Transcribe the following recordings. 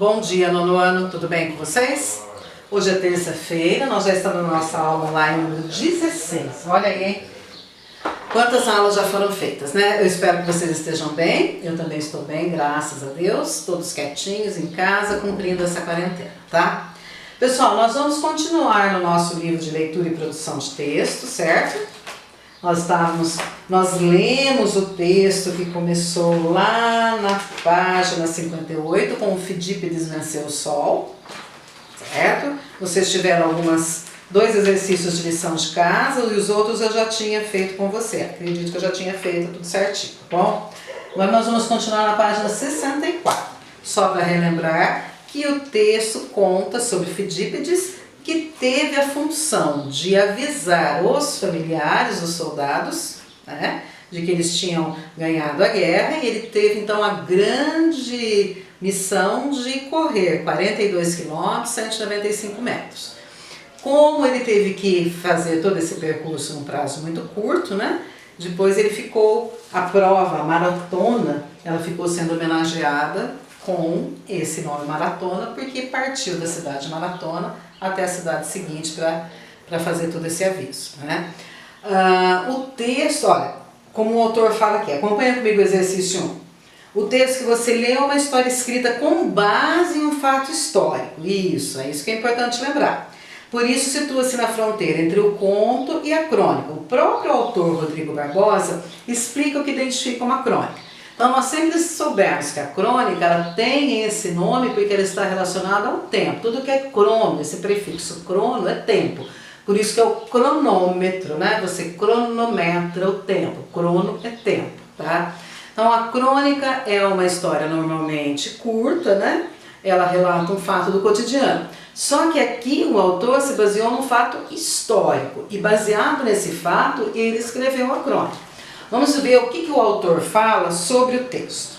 Bom dia, nono ano, tudo bem com vocês? Hoje é terça-feira, nós já estamos na nossa aula online número 16. Olha aí, hein? Quantas aulas já foram feitas, né? Eu espero que vocês estejam bem, eu também estou bem, graças a Deus, todos quietinhos em casa, cumprindo essa quarentena, tá? Pessoal, nós vamos continuar no nosso livro de leitura e produção de texto, certo? Nós lemos o texto que começou lá na página 58 com o Fidípides venceu o sol, certo? Vocês tiveram dois exercícios de lição de casa e os outros eu já tinha feito com você. Acredito que eu já tinha feito tudo certinho, tá bom? Agora nós vamos continuar na página 64, só para relembrar que o texto conta sobre Fidípides, que teve a função de avisar os familiares, os soldados, né, de que eles tinham ganhado a guerra, e ele teve então a grande missão de correr 42 km, 195 metros. Como ele teve que fazer todo esse percurso num prazo muito curto, né, depois ele ficou, a prova, a maratona, ela ficou sendo homenageada com esse nome maratona, porque partiu da cidade de Maratona até a cidade seguinte para fazer todo esse aviso, né? O texto, olha, como o autor fala aqui, acompanha comigo o exercício 1. O texto que você lê é uma história escrita com base em um fato histórico. Isso, é isso que é importante lembrar. Por isso situa-se na fronteira entre o conto e a crônica. O próprio autor, Rodrigo Barbosa, explica o que identifica uma crônica. Então nós sempre soubemos que a crônica ela tem esse nome porque ela está relacionada ao tempo. Tudo que é crono, esse prefixo crono é tempo. Por isso que é o cronômetro, né? Você cronometra o tempo. Crono é tempo, tá? Então a crônica é uma história normalmente curta, né? Ela relata um fato do cotidiano. Só que aqui o autor se baseou num fato histórico e baseado nesse fato ele escreveu a crônica. Vamos ver o que o autor fala sobre o texto.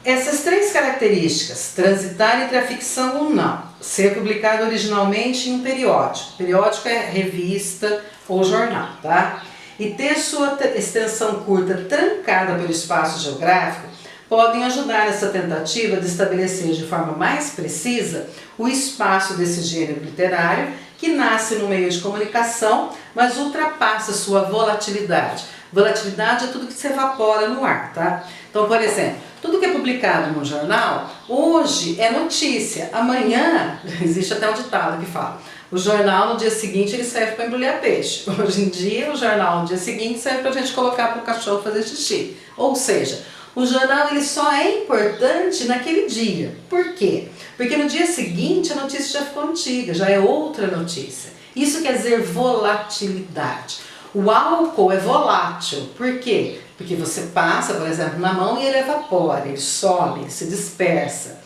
Essas três características, transitar entre a ficção ou não, ser publicado originalmente em um periódico, periódico é revista ou jornal, tá? E ter sua extensão curta trancada pelo espaço geográfico, podem ajudar nessa tentativa de estabelecer de forma mais precisa o espaço desse gênero literário que nasce no meio de comunicação, mas ultrapassa sua volatilidade. Volatilidade é tudo que se evapora no ar, tá? Então, por exemplo, tudo que é publicado no jornal, hoje é notícia, amanhã, existe até um ditado que fala, o jornal no dia seguinte ele serve para embrulhar peixe. Hoje em dia, o jornal no dia seguinte serve para a gente colocar para o cachorro fazer xixi. Ou seja, o jornal ele só é importante naquele dia. Por quê? Porque no dia seguinte a notícia já ficou antiga, já é outra notícia. Isso quer dizer volatilidade. O álcool é volátil. Por quê? Porque você passa, por exemplo, na mão e ele evapora, ele sobe, ele se dispersa.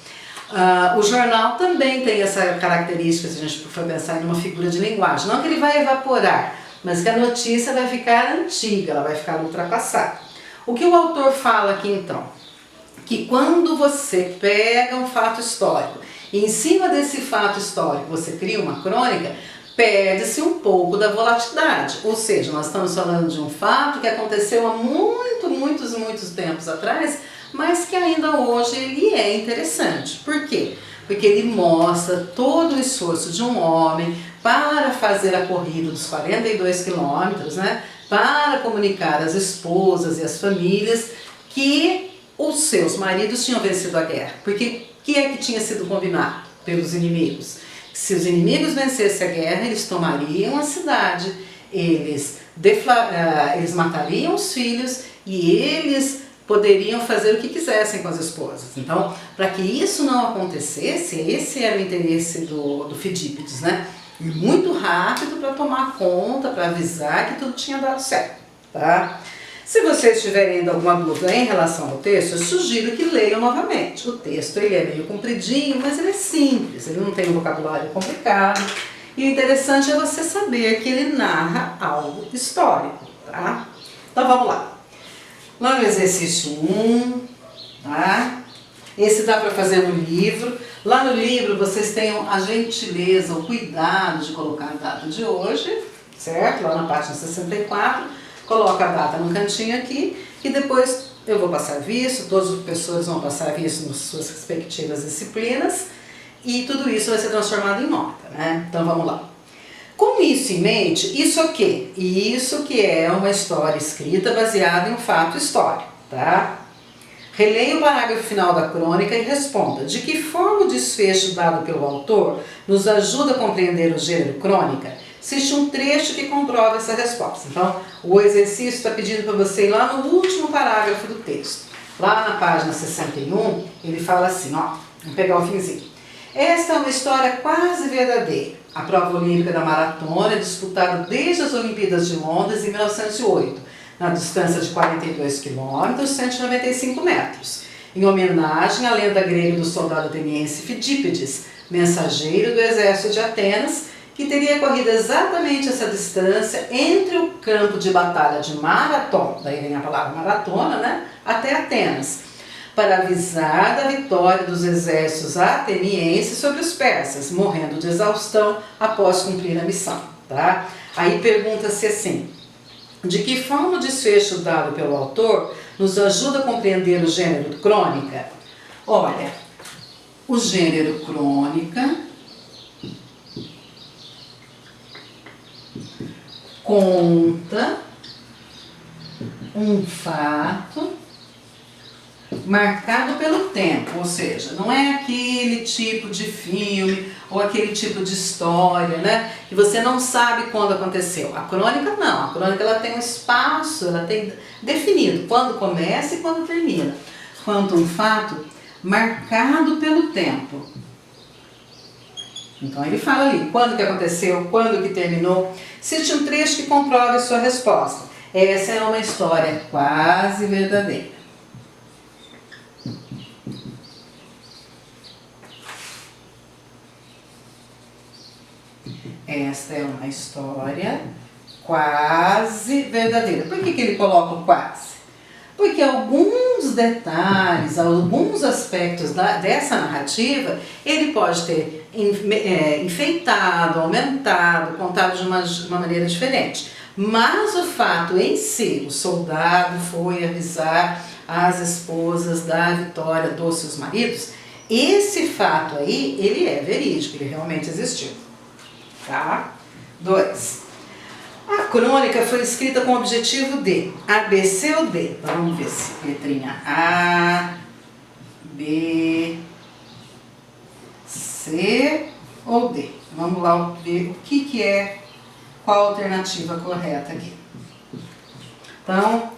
O jornal também tem essa característica, se a gente for pensar em uma figura de linguagem. Não que ele vai evaporar, mas que a notícia vai ficar antiga, ela vai ficar ultrapassada. O que o autor fala aqui então? Que quando você pega um fato histórico e em cima desse fato histórico você cria uma crônica, perde-se um pouco da volatilidade. Ou seja, nós estamos falando de um fato que aconteceu há muitos tempos atrás, mas que ainda hoje ele é interessante. Por quê? Porque ele mostra todo o esforço de um homem para fazer a corrida dos 42 quilômetros, né? Para comunicar às esposas e às famílias que os seus maridos tinham vencido a guerra. Porque o que é que tinha sido combinado pelos inimigos? Se os inimigos vencessem a guerra, eles tomariam a cidade, eles matariam os filhos e eles poderiam fazer o que quisessem com as esposas. Então, para que isso não acontecesse, esse era o interesse do Fidípides, né? E muito rápido para tomar conta, para avisar que tudo tinha dado certo, tá? Se vocês tiverem ainda alguma dúvida em relação ao texto, eu sugiro que leiam novamente. O texto ele é meio compridinho, mas ele é simples, ele não tem um vocabulário complicado. E o interessante é você saber que ele narra algo histórico, tá? Então vamos lá. Lá no exercício 1, tá? Esse dá para fazer no livro. Lá no livro vocês tenham a gentileza, o cuidado de colocar a data de hoje, certo? Lá na página 64. Coloca a data no cantinho aqui e depois eu vou passar visto, todos os professores vão passar visto nas suas respectivas disciplinas e tudo isso vai ser transformado em nota, né? Então vamos lá. Com isso em mente, isso o quê? Isso que é uma história escrita baseada em um fato histórico, tá? Releia o parágrafo final da crônica e responda: de que forma o desfecho dado pelo autor nos ajuda a compreender o gênero crônica? Existe um trecho que comprova essa resposta. Então, o exercício está pedindo para você ir lá no último parágrafo do texto. Lá na página 61, ele fala assim, ó, vamos pegar o finzinho. Esta é uma história quase verdadeira. A prova olímpica da maratona é disputada desde as Olimpíadas de Londres em 1908, na distância de 42 km, 195 metros, em homenagem à lenda grega do soldado ateniense Fidípides, mensageiro do exército de Atenas, que teria corrido exatamente essa distância entre o campo de batalha de Marathon, daí vem a palavra maratona, né, até Atenas, para avisar da vitória dos exércitos atenienses sobre os persas, morrendo de exaustão após cumprir a missão. Tá? Aí pergunta-se assim, de que forma o desfecho dado pelo autor nos ajuda a compreender o gênero crônica? Olha, o gênero crônica conta um fato marcado pelo tempo, ou seja, não é aquele tipo de filme ou aquele tipo de história, né, que você não sabe quando aconteceu. A crônica não, a crônica ela tem um espaço, ela tem definido quando começa e quando termina. Quanto um fato marcado pelo tempo. Então ele fala ali, quando que aconteceu, quando que terminou. Cite um trecho que comprove sua resposta. Essa é uma história quase verdadeira. Esta é uma história quase verdadeira. Por que ele coloca o quase? Porque alguns detalhes, alguns aspectos dessa narrativa, ele pode ter enfeitado, aumentado, contado de uma maneira diferente. Mas o fato em si, o soldado foi avisar as esposas da vitória dos seus maridos, esse fato aí, ele é verídico, ele realmente existiu. Tá? 2. A crônica foi escrita com o objetivo de A, B, C ou D? Vamos ver se letrinha A, B, C ou D. Vamos lá ver o que é, qual a alternativa correta aqui. Então,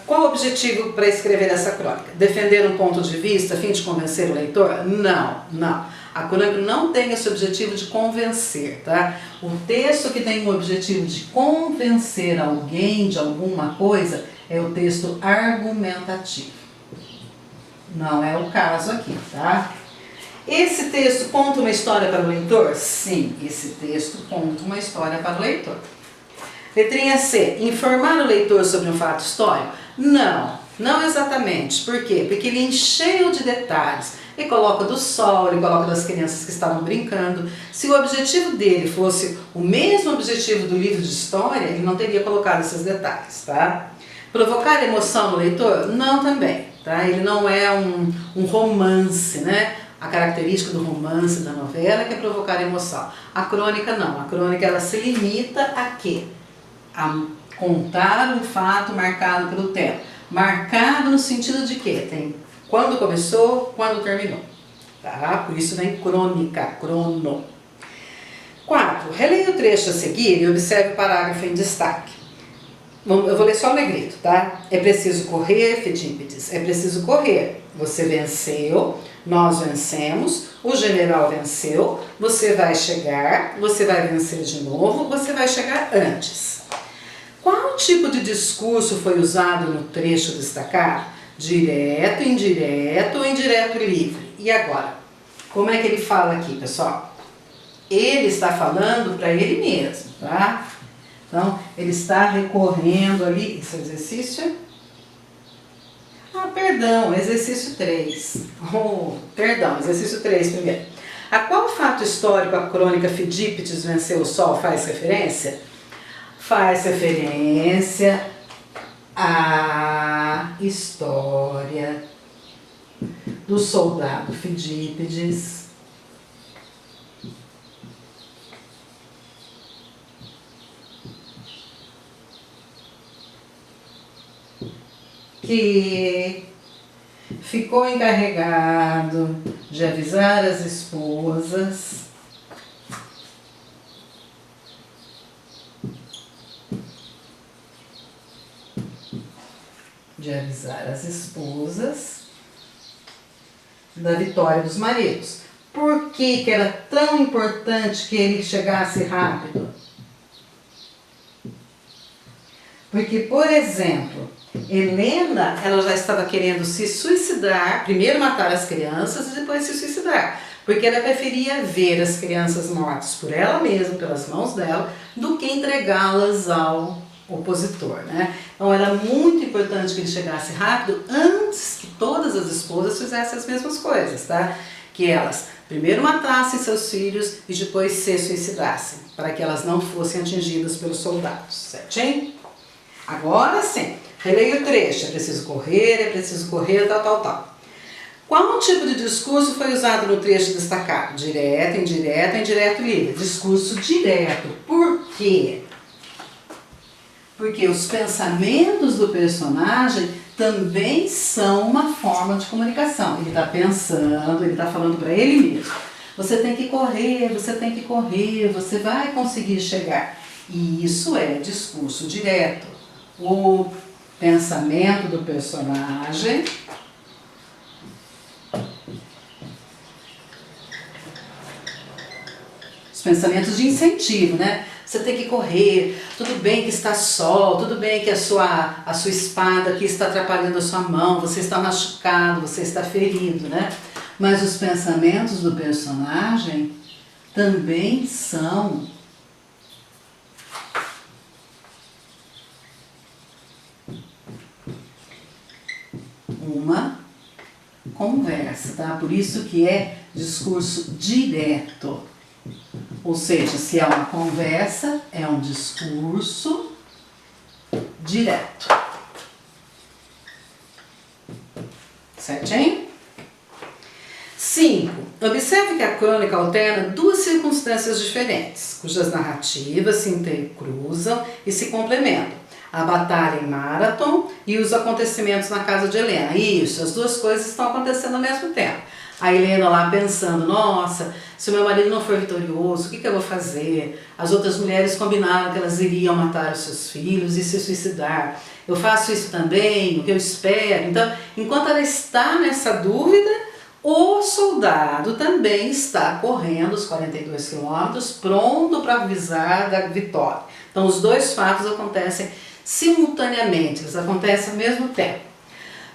qual o objetivo para escrever essa crônica? Defender um ponto de vista a fim de convencer o leitor? Não, não. A crônica não tem esse objetivo de convencer, tá? O texto que tem o objetivo de convencer alguém de alguma coisa é o texto argumentativo. Não é o caso aqui, tá? Esse texto conta uma história para o leitor? Sim, esse texto conta uma história para o leitor. Letrinha C. Informar o leitor sobre um fato histórico? Não, não exatamente. Por quê? Porque ele encheu de detalhes. Ele coloca do sol, ele coloca das crianças que estavam brincando. Se o objetivo dele fosse o mesmo objetivo do livro de história, ele não teria colocado esses detalhes, tá? Provocar emoção no leitor? Não também, tá? Ele não é um romance, né? A característica do romance, da novela, que é provocar emoção. A crônica não. A crônica ela se limita a quê? A contar um fato marcado pelo tempo. Marcado no sentido de quê? Tem quando começou, quando terminou. Tá? Por isso vem crônica, crono. 4. Releia o trecho a seguir e observe o parágrafo em destaque. Eu vou ler só o negrito, tá? É preciso correr, Fidípides, é preciso correr. Você venceu, nós vencemos, o general venceu, você vai chegar, você vai vencer de novo, você vai chegar antes. Qual tipo de discurso foi usado no trecho destacado? Direto, indireto ou indireto livre? E agora? Como é que ele fala aqui, pessoal? Ele está falando para ele mesmo, tá? Então, ele está recorrendo ali, esse exercício? Perdão, exercício 3. Perdão, exercício 3 primeiro. A qual fato histórico a crônica Fidípides venceu o sol faz referência? Faz referência a história do soldado Fidípides, que ficou encarregado de avisar as esposas da vitória dos maridos. Por que era tão importante que ele chegasse rápido? Porque, por exemplo, Helena, ela já estava querendo se suicidar, primeiro matar as crianças e depois se suicidar, porque ela preferia ver as crianças mortas por ela mesma, pelas mãos dela, do que entregá-las ao opositor, né? Então era muito importante que ele chegasse rápido antes que todas as esposas fizessem as mesmas coisas, tá? Que elas primeiro matassem seus filhos e depois se suicidassem, para que elas não fossem atingidas pelos soldados, certinho? Agora sim, releia o trecho, é preciso correr, tal. Qual tipo de discurso foi usado no trecho destacado? Direto, indireto, livre. Discurso direto. Por quê? Porque os pensamentos do personagem também são uma forma de comunicação. Ele está pensando, ele está falando para ele mesmo. Você tem que correr, você vai conseguir chegar. E isso é discurso direto. O pensamento do personagem os pensamentos de incentivo, né? Você tem que correr, tudo bem que está sol, tudo bem que a sua espada aqui está atrapalhando a sua mão, você está machucado, você está ferido, né? Mas os pensamentos do personagem também são uma conversa, tá? Por isso que é discurso direto. Ou seja, se é uma conversa, é um discurso direto. Certinho? 5. Observe que a crônica alterna duas circunstâncias diferentes, cujas narrativas se intercruzam e se complementam. A batalha em Marathon e os acontecimentos na casa de Helena. Isso, as duas coisas estão acontecendo ao mesmo tempo. A Helena lá pensando, nossa, se o meu marido não for vitorioso, o que eu vou fazer? As outras mulheres combinaram que elas iriam matar os seus filhos e se suicidar. Eu faço isso também, o que eu espero? Então, enquanto ela está nessa dúvida, o soldado também está correndo os 42 quilômetros, pronto para avisar da vitória. Então, os dois fatos acontecem simultaneamente, eles acontecem ao mesmo tempo.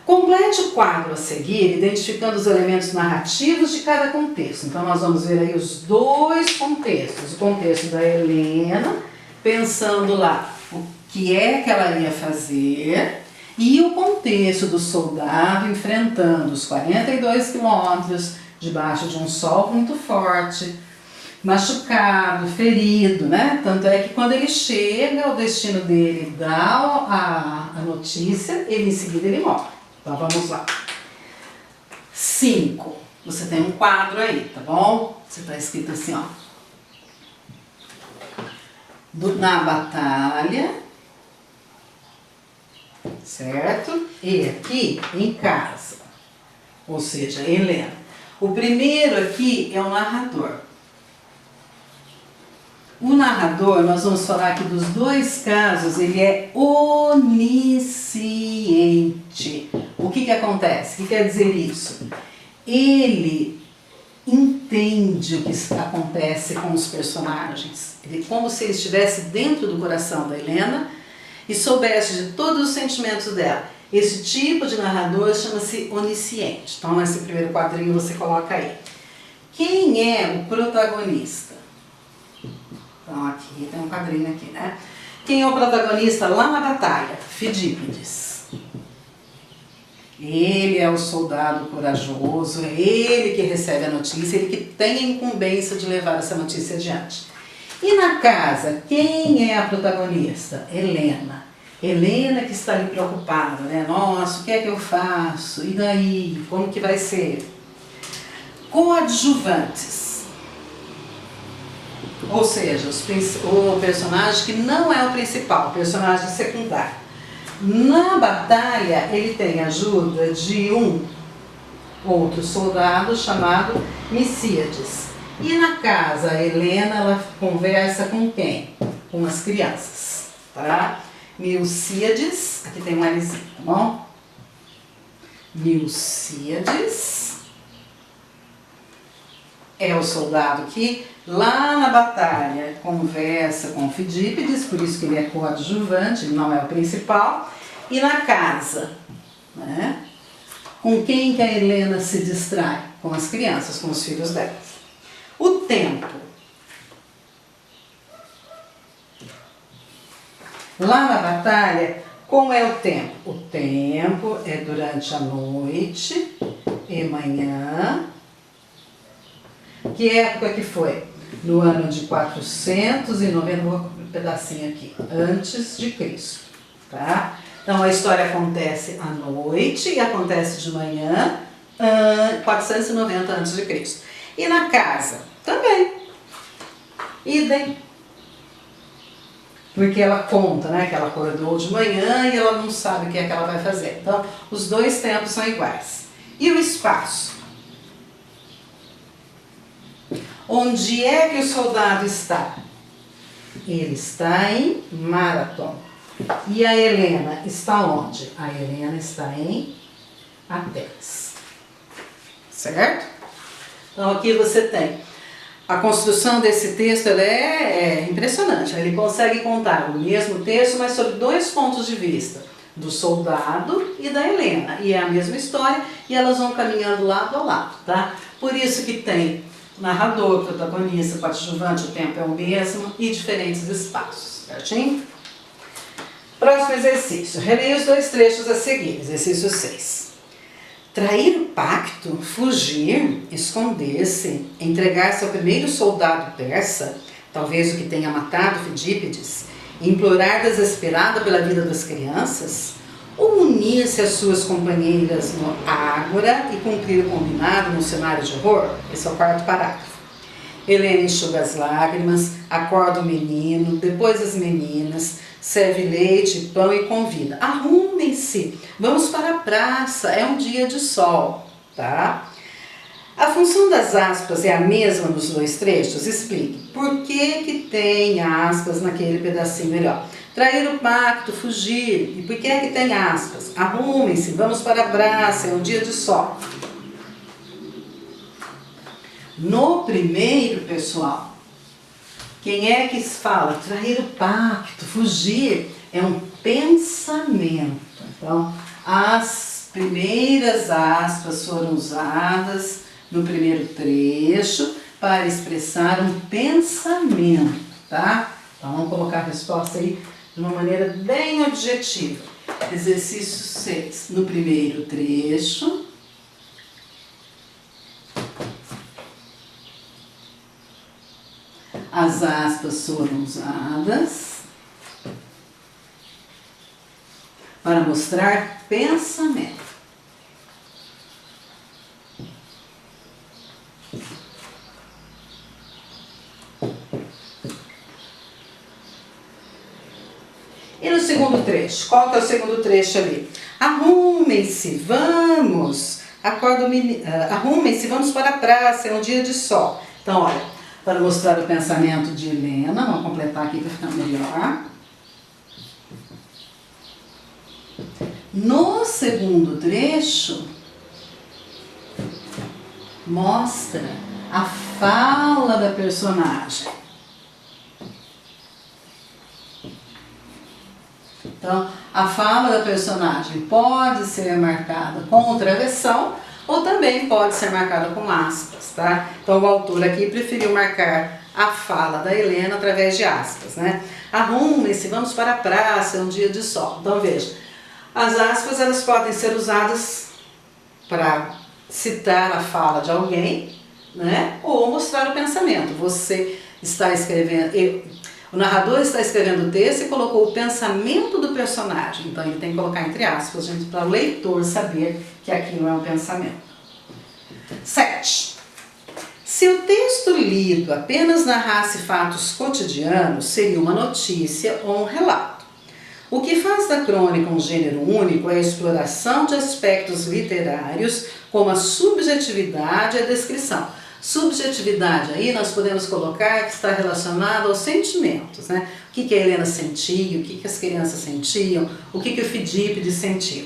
Complete o quadro a seguir, identificando os elementos narrativos de cada contexto. Então, nós vamos ver aí os dois contextos. O contexto da Helena, pensando lá o que é que ela ia fazer, e o contexto do soldado enfrentando os 42 quilômetros debaixo de um sol muito forte, machucado, ferido, né? Tanto é que quando ele chega ao destino dele, dá a notícia, ele em seguida ele morre. Então vamos lá. 5. Você tem um quadro aí, tá bom? Você está escrito assim, ó. Na batalha, certo? E aqui em casa, ou seja, Helena. O primeiro aqui é o narrador. O narrador, nós vamos falar aqui dos dois casos, ele é onisciente. O que acontece? O que quer dizer isso? Ele entende o que acontece com os personagens. Ele, como se ele estivesse dentro do coração da Helena e soubesse de todos os sentimentos dela. Esse tipo de narrador chama-se onisciente. Então, nesse primeiro quadrinho você coloca aí. Quem é o protagonista? Então, aqui tem um quadrinho aqui, né? Quem é o protagonista lá na batalha? Fidípides. Ele é o soldado corajoso, é ele que recebe a notícia, ele que tem a incumbência de levar essa notícia adiante. E na casa, quem é a protagonista? Helena. Helena que está ali preocupada, né? Nossa, o que é que eu faço? E daí? Como que vai ser? Coadjuvantes. Ou seja, o personagem que não é o principal, o personagem secundário. Na batalha, ele tem ajuda de um outro soldado chamado Micíades. E na casa, a Helena, ela conversa com quem? Com as crianças, tá? Milcíades, aqui tem um Lzinho, tá bom? Milcíades é o soldado que lá na batalha conversa com Fidípides, por isso que ele é coadjuvante, ele não é o principal. E na casa, né? Com quem que a Helena se distrai? Com as crianças, com os filhos dela. O tempo. Lá na batalha, como é o tempo? O tempo é durante a noite e manhã. Que época que foi? No ano de 490, vou um pedacinho aqui, antes de Cristo, tá? Então a história acontece à noite e acontece de manhã, 490 antes de Cristo. E na casa? Também. Idem. Porque ela conta, né, que ela acordou de manhã e ela não sabe o que é que ela vai fazer. Então, os dois tempos são iguais. E o espaço? Onde é que o soldado está? Ele está em Marathon. E a Helena está onde? A Helena está em Atenas. Certo? Então aqui você tem a construção desse texto, ela é impressionante. Ele consegue contar o mesmo texto, mas sob dois pontos de vista, do soldado e da Helena. E é a mesma história e elas vão caminhando lado a lado, tá? Por isso que tem narrador, protagonista, coadjuvante, o tempo é o mesmo e diferentes espaços, certinho? Próximo exercício. Releia os dois trechos a seguir. Exercício 6. Trair o pacto, fugir, esconder-se, entregar-se ao primeiro soldado persa, talvez o que tenha matado Fidípides, implorar desesperada pela vida das crianças, ou unir-se às suas companheiras no ágora e cumprir o combinado no cenário de horror? Esse é o quarto parágrafo. Helena enxuga as lágrimas, acorda o menino, depois as meninas, serve leite, pão e convida. Arrumem-se, vamos para a praça, é um dia de sol, tá? A função das aspas é a mesma nos dois trechos? Explique. Por que tem aspas naquele pedacinho melhor? Trair o pacto, fugir. E por que é que tem aspas? Arrumem-se, vamos para a praça, é um dia de sol. No primeiro, pessoal, quem é que fala? Trair o pacto, fugir, é um pensamento. Então, as primeiras aspas foram usadas no primeiro trecho para expressar um pensamento, tá? Então, vamos colocar a resposta aí de uma maneira bem objetiva. Exercício 6. No primeiro trecho, as aspas foram usadas para mostrar pensamento. E no segundo trecho? Qual que é o segundo trecho ali? Arrumem-se, vamos! Acorda o menino, arrumem-se, vamos para a praça, é um dia de sol. Então, olha, para mostrar o pensamento de Helena, vamos completar aqui para ficar melhor. No segundo trecho, mostra a fala da personagem. Então, a fala da personagem pode ser marcada com travessão ou também pode ser marcada com aspas, tá? Então, o autor aqui preferiu marcar a fala da Helena através de aspas, né? Arrumem-se, vamos para a praça, é um dia de sol. Então, veja, as aspas elas podem ser usadas para citar a fala de alguém, né? Ou mostrar o pensamento. Você está escrevendo... O narrador está escrevendo o texto e colocou o pensamento do personagem. Então ele tem que colocar entre aspas, gente, para o leitor saber que aquilo é um pensamento. 7. Se o texto lido apenas narrasse fatos cotidianos, seria uma notícia ou um relato. O que faz da crônica um gênero único é a exploração de aspectos literários, como a subjetividade e a descrição. Subjetividade aí nós podemos colocar que está relacionado aos sentimentos, né? O que a Helena sentia, o que as crianças sentiam, o que o Fidípides sentiu.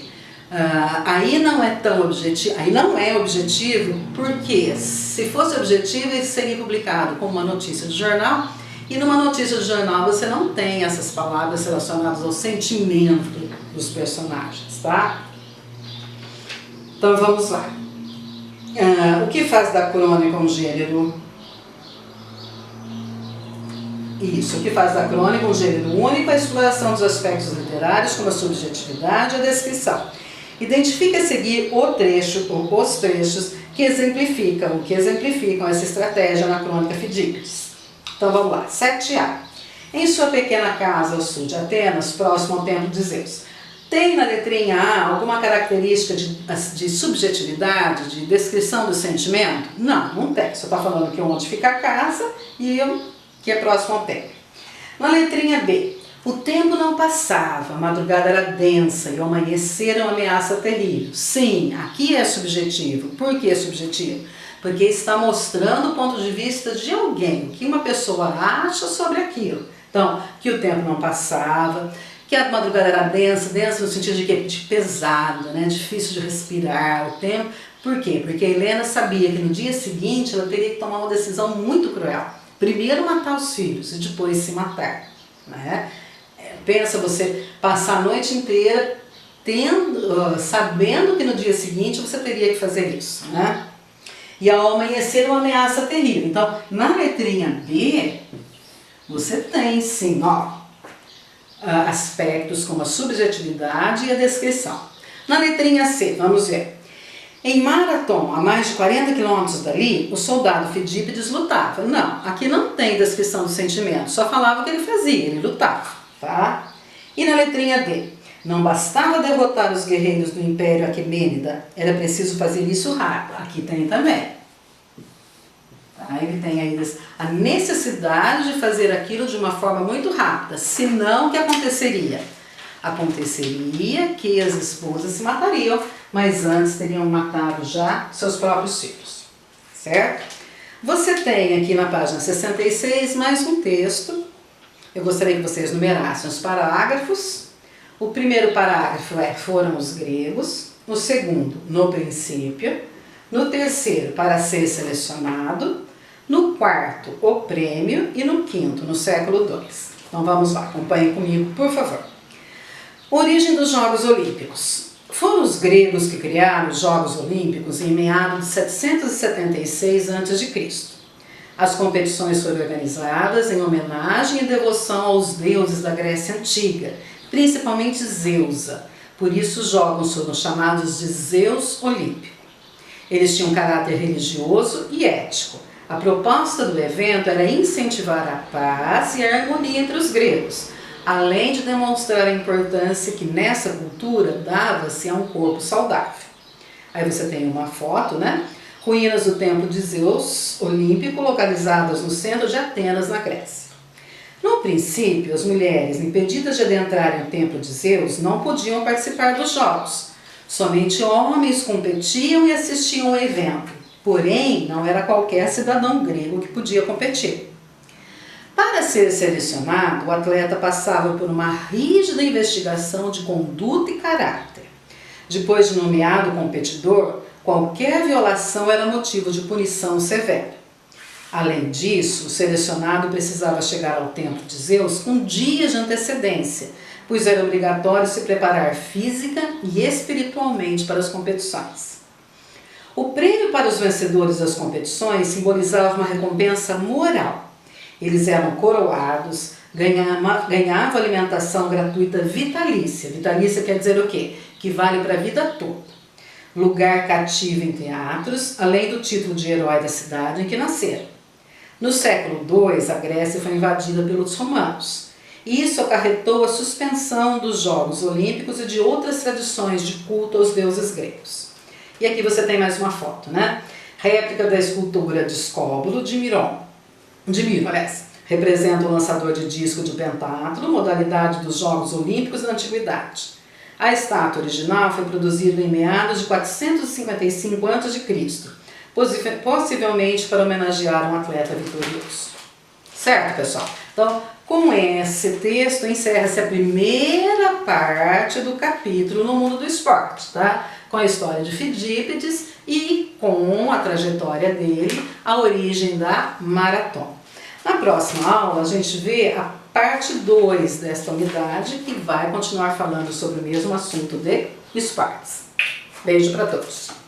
Aí não é tão objetivo, aí não é objetivo, porque se fosse objetivo ele seria publicado como uma notícia de jornal, e numa notícia de jornal você não tem essas palavras relacionadas ao sentimento dos personagens, tá? Então vamos lá. O que faz da crônica um gênero? Isso, o que faz da crônica um gênero único é a exploração dos aspectos literários, como a subjetividade e a descrição. Identifique a seguir o trecho, ou os trechos que exemplificam essa estratégia na crônica Fidípides. Então vamos lá, 7a. Em sua pequena casa ao sul de Atenas, próximo ao templo de Zeus. Tem na letrinha A alguma característica de subjetividade, de descrição do sentimento? Não, não tem. Só está falando que onde fica a casa e que é próximo ao templo. Na letrinha B, o tempo não passava, a madrugada era densa e o amanhecer é uma ameaça terrível. Sim, aqui é subjetivo. Por que é subjetivo? Porque está mostrando o ponto de vista de alguém, o que uma pessoa acha sobre aquilo. Então, que o tempo não passava, que a madrugada era densa no sentido de que de pesado, né? Difícil de respirar, o tempo. Por quê? Porque a Helena sabia que no dia seguinte ela teria que tomar uma decisão muito cruel. Primeiro matar os filhos e depois se matar, né? Pensa você passar a noite inteira sabendo que no dia seguinte você teria que fazer isso, né? E ao amanhecer uma ameaça terrível. Então, na letrinha B, você tem sim, aspectos como a subjetividade e a descrição. Na letrinha C, vamos ver. Em Marathon, a mais de 40 quilômetros dali, o soldado Fidípides lutava. Não, aqui não tem descrição do sentimento, só falava o que ele fazia, ele lutava, tá? E na letrinha D, não bastava derrotar os guerreiros do Império Aquemênida, era preciso fazer isso rápido. Aqui tem também. Tá? Ele tem aí a necessidade de fazer aquilo de uma forma muito rápida, senão o que aconteceria? Aconteceria que as esposas se matariam, mas antes teriam matado já seus próprios filhos, certo? Você tem aqui na página 66 mais um texto. Eu gostaria que vocês numerassem os parágrafos. O primeiro parágrafo foram os gregos, o segundo, no princípio, no terceiro, para ser selecionado, no quarto, o prêmio e no quinto, no século II. Então vamos lá, acompanhem comigo, por favor. Origem dos Jogos Olímpicos. Foram os gregos que criaram os Jogos Olímpicos em meados de 776 a.C. As competições foram organizadas em homenagem e devoção aos deuses da Grécia Antiga, principalmente Zeusa. Por isso os jogos foram chamados de Zeus Olímpico. Eles tinham caráter religioso e ético. A proposta do evento era incentivar a paz e a harmonia entre os gregos, além de demonstrar a importância que nessa cultura dava-se a um corpo saudável. Aí você tem uma foto, né? Ruínas do templo de Zeus Olímpico, localizadas no centro de Atenas, na Grécia. No princípio, as mulheres, impedidas de adentrarem o templo de Zeus, não podiam participar dos jogos. Somente homens competiam e assistiam ao evento. Porém, não era qualquer cidadão grego que podia competir. Para ser selecionado, o atleta passava por uma rígida investigação de conduta e caráter. Depois de nomeado competidor, qualquer violação era motivo de punição severa. Além disso, o selecionado precisava chegar ao templo de Zeus com dias de antecedência, pois era obrigatório se preparar física e espiritualmente para as competições. O prêmio para os vencedores das competições simbolizava uma recompensa moral. Eles eram coroados, ganhavam alimentação gratuita vitalícia. Vitalícia quer dizer o quê? Que vale para a vida toda. Lugar cativo em teatros, além do título de herói da cidade em que nasceram. No século II, a Grécia foi invadida pelos romanos. Isso acarretou a suspensão dos Jogos Olímpicos e de outras tradições de culto aos deuses gregos. E aqui você tem mais uma foto, né? Réplica da escultura de Escóbulo de Miro, representa o lançador de disco de pentátulo, modalidade dos Jogos Olímpicos da Antiguidade. A estátua original foi produzida em meados de 455 a.C., possivelmente para homenagear um atleta vitorioso. Certo, pessoal? Então, com esse texto encerra-se a primeira parte do capítulo no mundo do esporte, tá? Com a história de Fidípides e com a trajetória dele, a origem da maratona. Na próxima aula, a gente vê a parte 2 desta unidade, que vai continuar falando sobre o mesmo assunto de esportes. Beijo para todos!